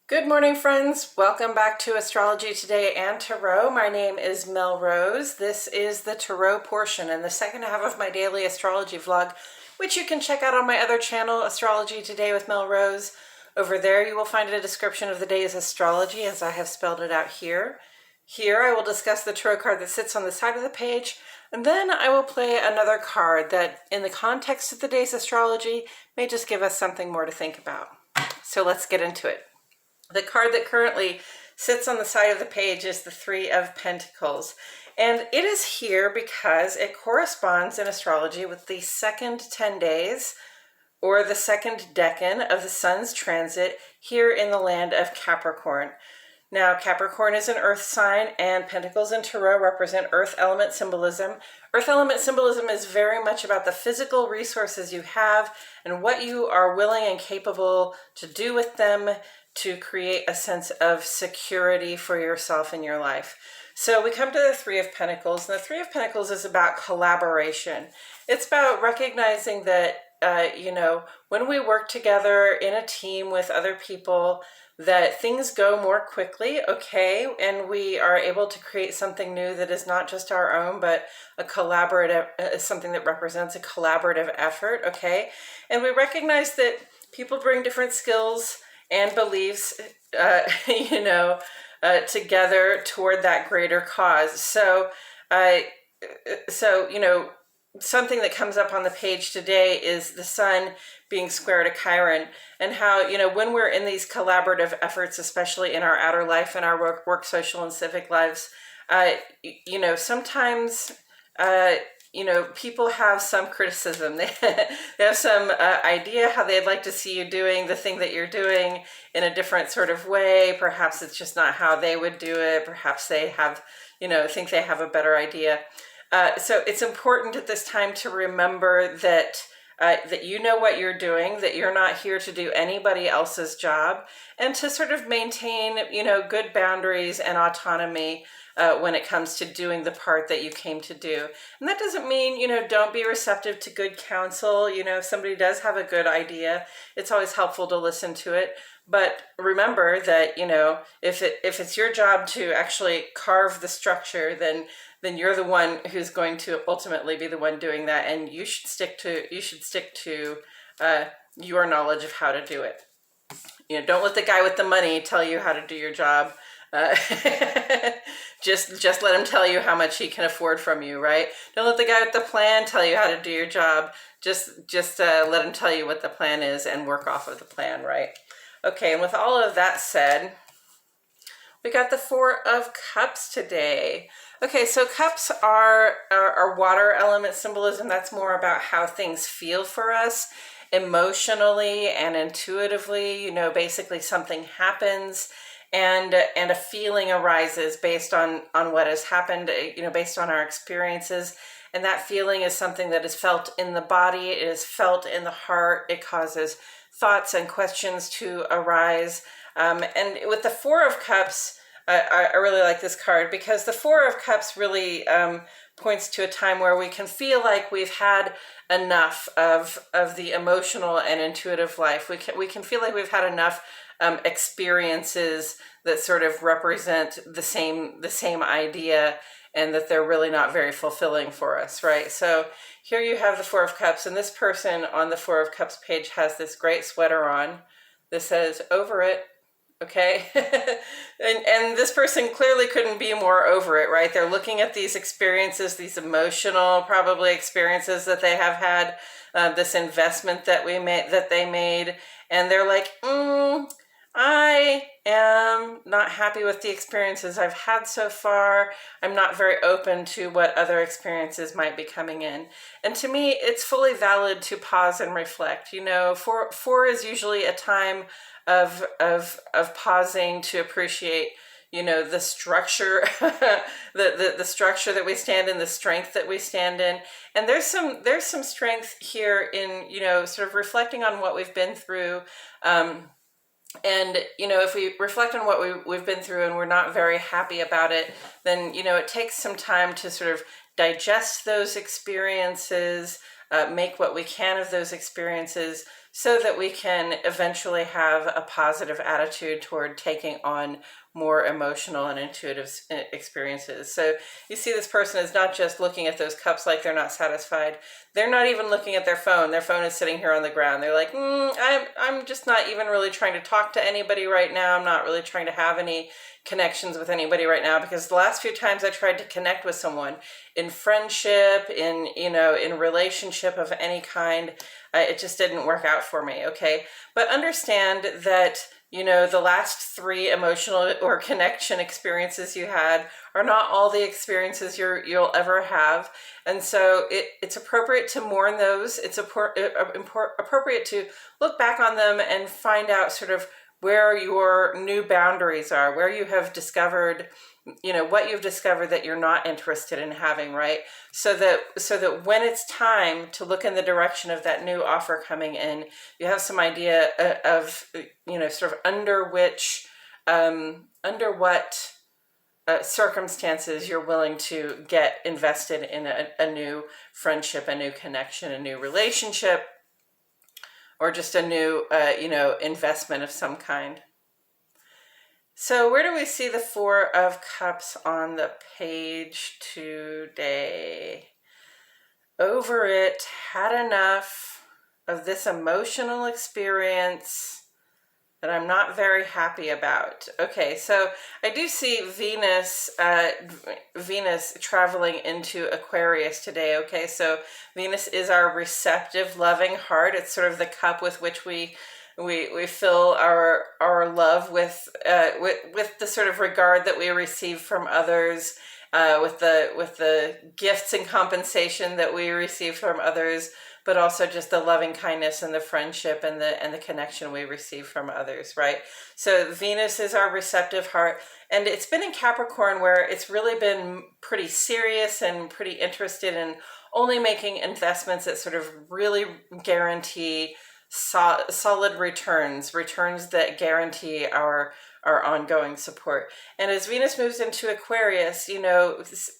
Good morning, friends. Welcome back to Astrology Today and Tarot. My name is Mel Rose. This is the Tarot portion and the second half of my daily astrology vlog, which you can check out on my other channel, Astrology Today with Mel Rose. Over there, you will find a description of the day's astrology as I have spelled it out here. Here, I will discuss the tarot card that sits on the side of the page, and then I will play another card that, in the context of the day's astrology, may just give us something more to think about. So let's get into it. The card that currently sits on the side of the page is the Three of Pentacles. And it is here because it corresponds in astrology with the second 10 days or the second decan of the sun's transit here in the land of Capricorn. Now, Capricorn is an earth sign, and Pentacles in Tarot represent earth element symbolism. Earth element symbolism is very much about the physical resources you have and what you are willing and capable to do with them to create a sense of security for yourself in your life. So we come to the Three of Pentacles, and the Three of Pentacles is about collaboration. It's about recognizing that, when we work together in a team with other people, that things go more quickly, okay, and we are able to create something new that is not just our own, but a collaborative, something that represents a collaborative effort, okay? And we recognize that people bring different skills and beliefs, together toward that greater cause. So, something that comes up on the page today is the sun being square to Chiron, and how, when we're in these collaborative efforts, especially in our outer life and our work, social, and civic lives, sometimes, people have some criticism. They have some idea how they'd like to see you doing the thing that you're doing in a different sort of way. Perhaps it's just not how they would do it. Perhaps they have, think they have a better idea. So it's important at this time to remember that you know what you're doing, that you're not here to do anybody else's job, and to sort of maintain, good boundaries and autonomy when it comes to doing the part that you came to do. And that doesn't mean, don't be receptive to good counsel. If somebody does have a good idea, it's always helpful to listen to it. But remember that, if it's your job to actually carve the structure, then you're the one who's going to ultimately be the one doing that, and you should stick to your knowledge of how to do it. Don't let the guy with the money tell you how to do your job. Just let him tell you how much he can afford from you, right? Don't let the guy with the plan tell you how to do your job. Just let him tell you what the plan is and work off of the plan, right? Okay, and with all of that said, we got the Four of Cups today. Okay, so cups are water element symbolism. That's more about how things feel for us emotionally and intuitively. Basically something happens and a feeling arises based on what has happened, based on our experiences. And that feeling is something that is felt in the body, it is felt in the heart, it causes thoughts and questions to arise. And with the Four of Cups, I really like this card because the Four of Cups really points to a time where we can feel like we've had enough of the emotional and intuitive life. We can feel like we've had enough experiences that sort of represent the same idea, and that they're really not very fulfilling for us, right? So here you have the Four of Cups, and this person on the Four of Cups page has this great sweater on that says, "Over it." Okay. and this person clearly couldn't be more over it, right? They're looking at these experiences, these emotional probably experiences that they have had, this investment that they made, and they're like, I am not happy with the experiences I've had so far. I'm not very open to what other experiences might be coming in. And to me, it's fully valid to pause and reflect. Four is usually a time of pausing to appreciate, the structure, the structure that we stand in, the strength that we stand in. And there's some strength here in, sort of reflecting on what we've been through. And, if we reflect on what we've been through and we're not very happy about it, then, it takes some time to sort of digest those experiences, make what we can of those experiences so that we can eventually have a positive attitude toward taking on more emotional and intuitive experiences. So you see this person is not just looking at those cups like they're not satisfied. They're not even looking at their phone. Their phone is sitting here on the ground. They're like, I'm just not even really trying to talk to anybody right now. I'm not really trying to have any connections with anybody right now, because the last few times I tried to connect with someone in friendship, in relationship of any kind, it just didn't work out for me. Okay, but understand that the last 3 emotional or connection experiences you had are not all the experiences you'll ever have, and so it's appropriate to mourn those. It's appropriate to look back on them and find out sort of where your new boundaries are, where you have discovered, what you've discovered that you're not interested in having, right? So that when it's time to look in the direction of that new offer coming in, you have some idea of, sort of under what circumstances you're willing to get invested in a new friendship, a new connection, a new relationship, or just a new, investment of some kind. So where do we see the 4 of Cups on the page today? Over it, had enough of this emotional experience that I'm not very happy about. Okay, so I do see Venus traveling into Aquarius today. Okay, so Venus is our receptive, loving heart. It's sort of the cup with which we fill our love with the sort of regard that we receive from others, with the gifts and compensation that we receive from others, but also just the loving kindness and the friendship and the connection we receive from others, right? So Venus is our receptive heart, and it's been in Capricorn where it's really been pretty serious and pretty interested in only making investments that sort of really guarantee solid returns that guarantee our ongoing support. And as Venus moves into Aquarius,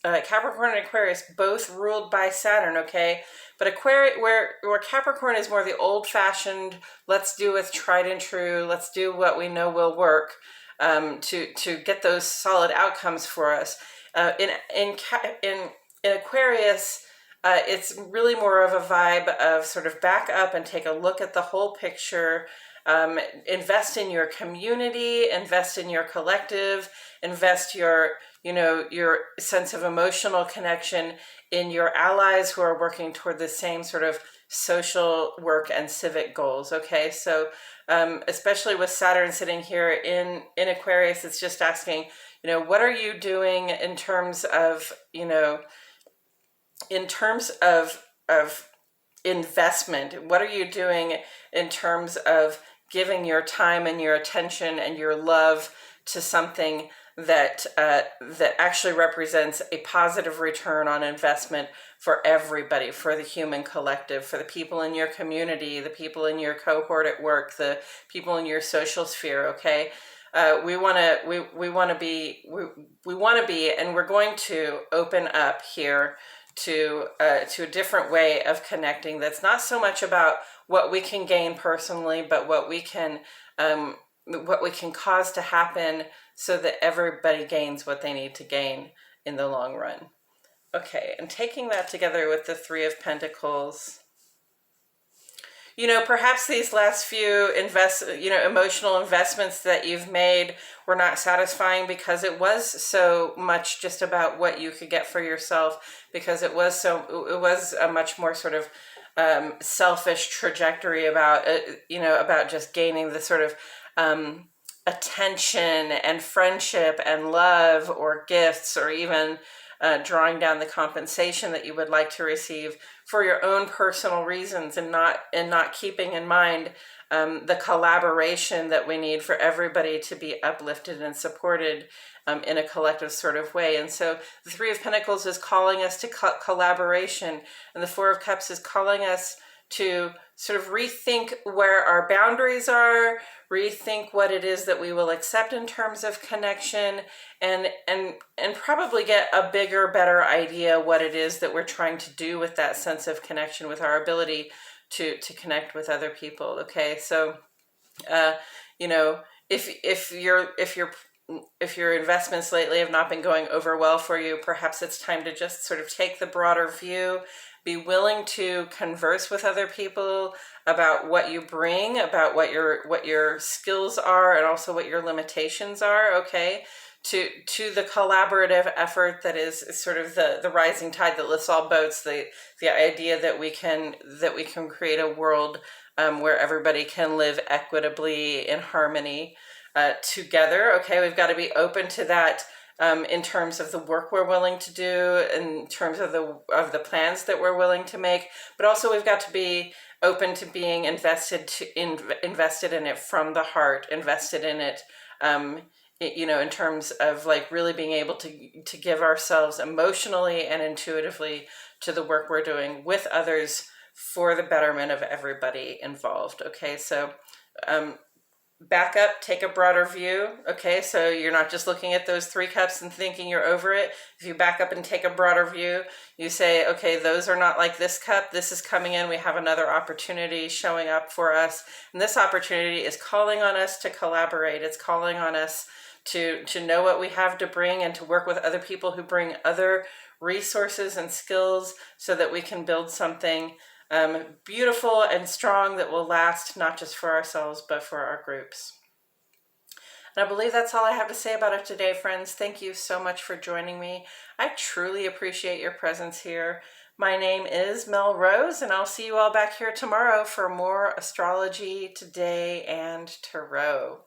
Capricorn and Aquarius both ruled by Saturn, okay? But Aquarius, where Capricorn is more the old-fashioned, let's do what's tried and true, let's do what we know will work, to get those solid outcomes for us. In Aquarius, it's really more of a vibe of sort of back up and take a look at the whole picture. Invest in your community, invest in your collective, invest your sense of emotional connection in your allies who are working toward the same sort of social work and civic goals. Okay, so especially with Saturn sitting here in Aquarius, it's just asking, what are you doing in terms of investment? What are you doing in terms of giving your time and your attention and your love to something that actually represents a positive return on investment for everybody, for the human collective, for the people in your community, the people in your cohort at work, the people in your social sphere? Okay, we want to be, and we're going to open up here to a different way of connecting that's not so much about what we can gain personally, but what we can cause to happen so that everybody gains what they need to gain in the long run. Okay, and taking that together with the 3 of Pentacles, perhaps these last few emotional investments that you've made were not satisfying because it was so much just about what you could get for yourself, because it was a much more sort of selfish trajectory about just gaining the sort of attention and friendship and love or gifts, or even drawing down the compensation that you would like to receive for your own personal reasons, and not keeping in mind the collaboration that we need for everybody to be uplifted and supported in a collective sort of way. And so the 3 of Pentacles is calling us to collaboration, and the 4 of Cups is calling us to sort of rethink where our boundaries are, rethink what it is that we will accept in terms of connection, and probably get a bigger, better idea what it is that we're trying to do with that sense of connection, with our ability to connect with other people. Okay, so you know, if your investments lately have not been going over well for you, perhaps it's time to just sort of take the broader view, be willing to converse with other people about what you bring, about what your skills are, and also what your limitations are. Okay, to the collaborative effort that is sort of the rising tide that lifts all boats. The idea that we can create a world where everybody can live equitably in harmony together. Okay, we've got to be open to that in terms of the work we're willing to do, in terms of the plans that we're willing to make, but also we've got to be open to being invested in it from the heart, invested in it. In terms of like really being able to give ourselves emotionally and intuitively to the work we're doing with others for the betterment of everybody involved. Okay, so back up, take a broader view. Okay, so you're not just looking at those 3 cups and thinking you're over it. If you back up and take a broader view, you say, okay, those are not like this cup. This is coming in. We have another opportunity showing up for us. And this opportunity is calling on us to collaborate. It's calling on us to know what we have to bring and to work with other people who bring other resources and skills so that we can build something beautiful and strong that will last not just for ourselves but for our groups. And I believe that's all I have to say about it today, friends. Thank you so much for joining me. I truly appreciate your presence here. My name is Mel Rose, and I'll see you all back here tomorrow for more Astrology Today and Tarot.